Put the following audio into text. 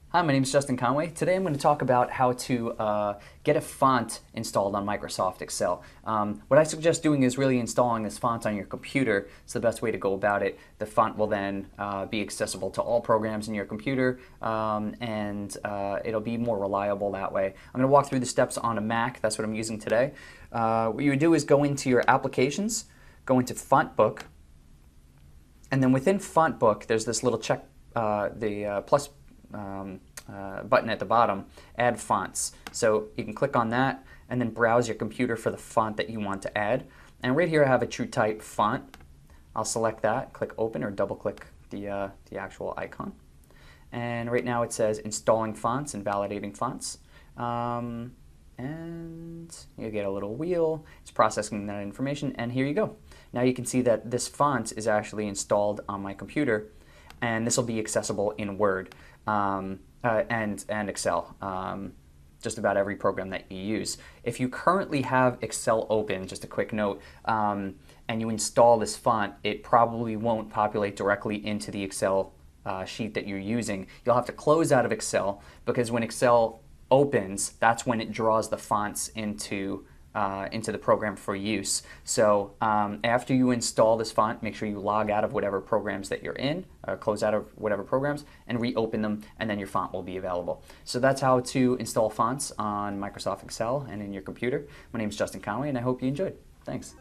Hi, my name is Justin Conway. Today I'm going to talk about how to get a font installed on Microsoft Excel. What I suggest doing is really installing this font on your computer. It's the best way to go about it. The font will then be accessible to all programs in your computer, and it'll be more reliable that way. I'm going to walk through the steps on a Mac. That's what I'm using today. What you would do is go into your applications, go into Font Book, and then within Font Book there's this little check, the plus button at the bottom, Add Fonts. So you can click on that and then browse your computer for the font that you want to add. And right here I have a TrueType font. I'll select that, click Open, or double click the actual icon. And right now it says Installing Fonts and Validating Fonts. And you get a little wheel. It's processing that information, and here you go. Now you can see that this font is actually installed on my computer, and this will be accessible in Word and Excel, just about every program that you use. If you currently have Excel open, just a quick note, and you install this font, it probably won't populate directly into the Excel sheet that you're using. You'll have to close out of Excel, because when Excel opens, that's when it draws the fonts into the program for use. So after you install this font, make sure you log out of whatever programs that you're in, close out of whatever programs, and reopen them, and then your font will be available. So that's how to install fonts on Microsoft Excel and in your computer. My name is Justin Conway, and I hope you enjoyed. Thanks.